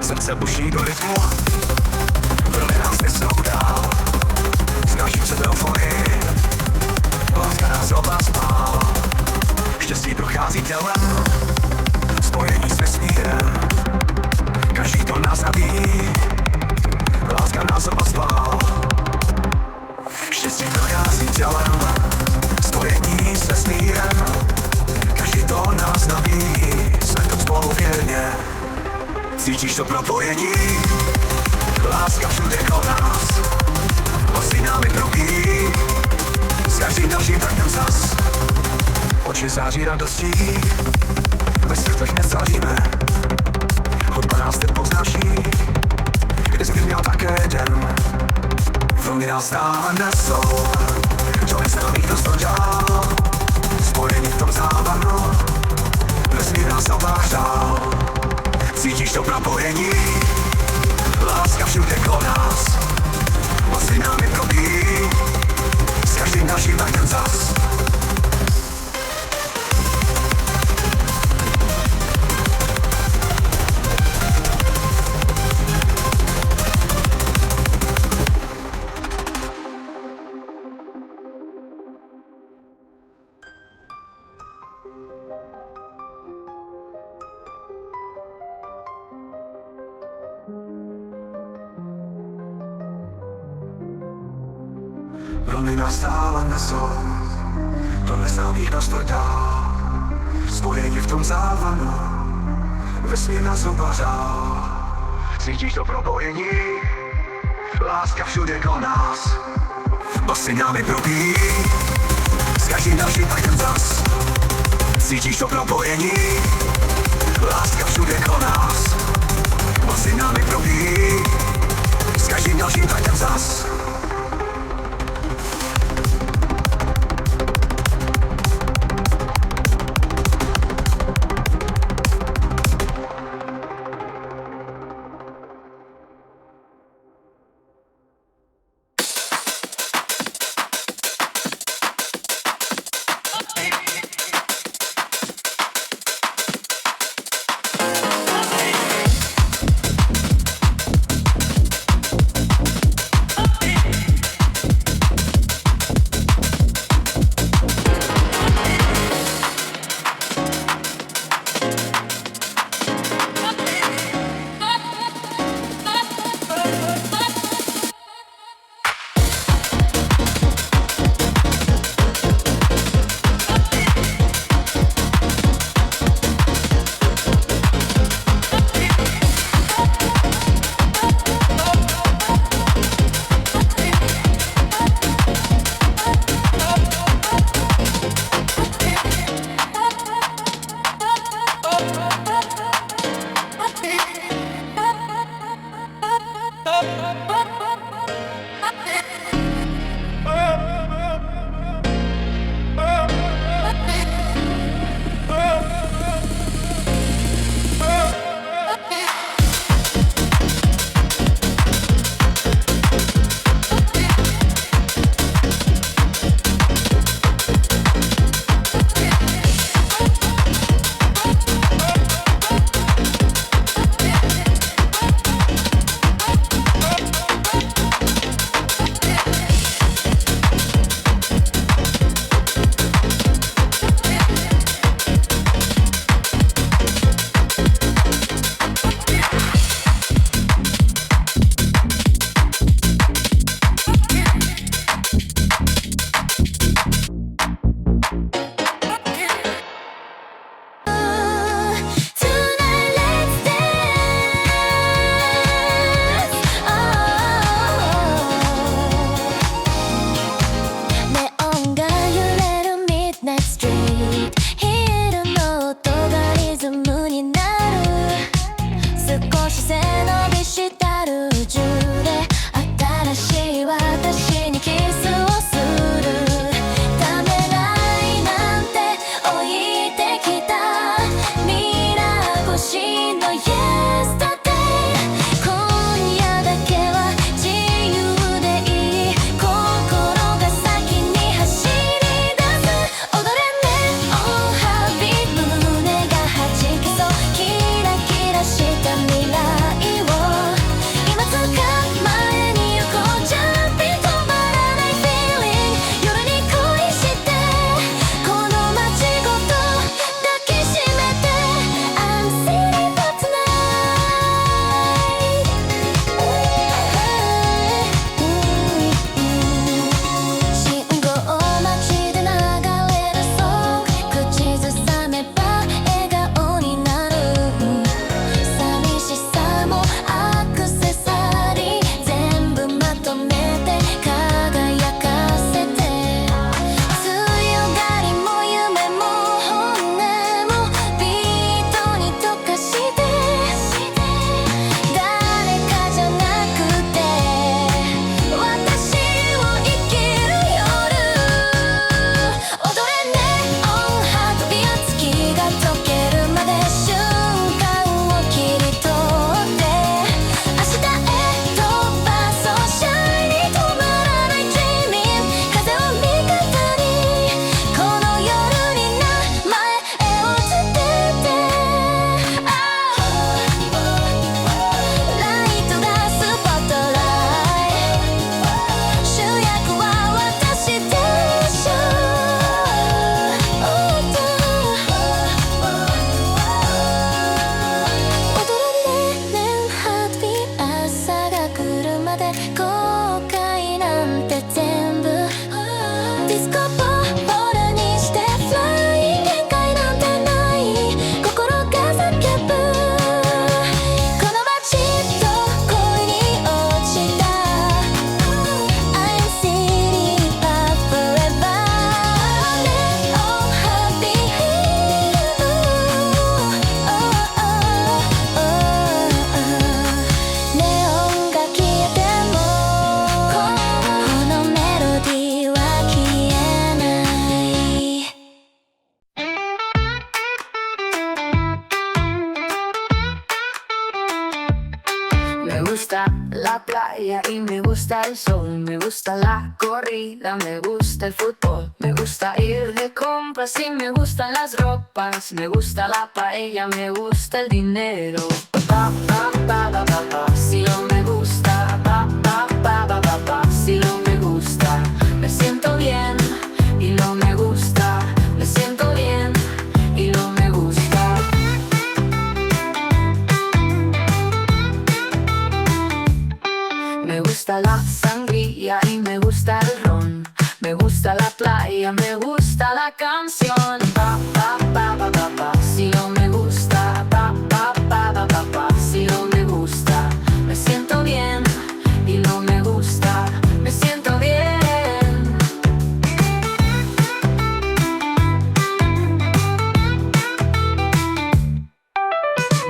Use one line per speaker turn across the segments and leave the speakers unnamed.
Srdce buší do rytmu, vrly nás nesou dál. Snažím se do euforii, láska nás oba spál. Štěstí prochází tělem, spojení s vesmírem. Každý to nás nabíjí, láska nás oba spál. Štěstí prochází tělem, spojení s vesmírem. Každý to nás nabíjí, jsme to spolu věrně. Cítíš to propojení, láska všude kolem nás. Osi námi probíjí, s každým dalším taktem zas. Oči září radostí, ve srdcech nezáříme. Hudba nás teď poznáší, kdysi měl také den. Vlny nás stále nesou, to neznámých dostal dál. Spojení v tom závanu, vesmír nás obářál. Cítíš to propojení, láska všude kolem nás. Osi námi probíjí, s každým dalším taktem zas. Vlny nás stále nesou, to neznámých nás tvrdá. Spojení v tom závanu, vesmír nás obářál. Cítíš to propojení, láska všude kolem nás. Osi námi probíjí, s každým dalším taktem zas. Cítíš to propojení, láska všude kolem nás. Osi námi probíjí, s každým dalším taktem zas.
未来 gusta la playa y me gusta el sol. Me gusta la corrida, me gusta el fútbol. Me gusta ir de compras y me gustan las ropas. Me gusta la paella, me gusta el dinero. Pa, pa, pa, pa, pa, pa. Si no me gusta, pa, pa, pa, pa, pa, pa. Si no me gusta, me siento bien. Y no me gusta, me siento bien. Y no me gusta. Me gusta la sangría y me gusta el ron. Me gusta la playa, me gusta la canción. Pa, pa, pa, pa, pa, pa. Si no me gusta, pa, pa, pa, pa, pa, pa. Si no me gusta, me siento bien. Y no me gusta, me siento bien.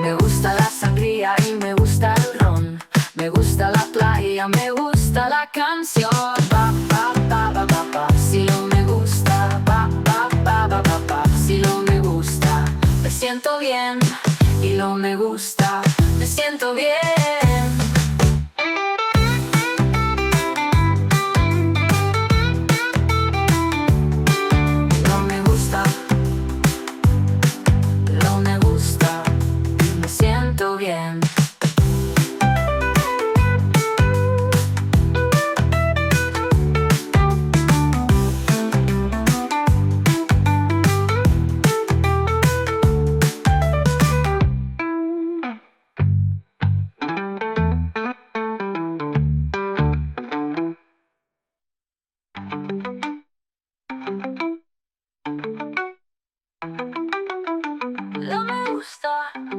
Me gusta la sangría y me gusta el ron. Me gusta la playa, me gusta la canción. Pa, pa, pa, pa, pa, pa. Si no me gusta, pa, pa, pa, pa, pa, pa. Si no me gusta, me siento bien. Y no me gusta, me siento bien. No me gusta, no me gusta, me siento bien.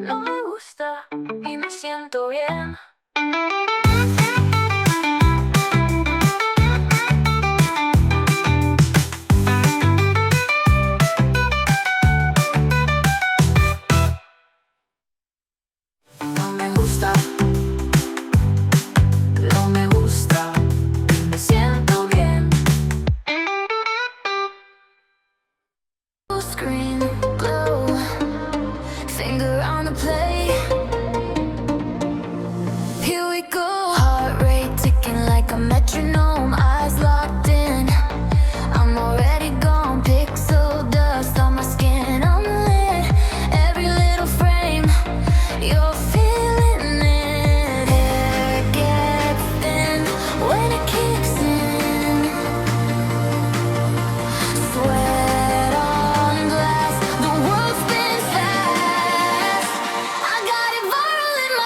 No me gusta y me siento bien. No me gusta, no me gusta y me siento bien. Screen glow, finger on the play.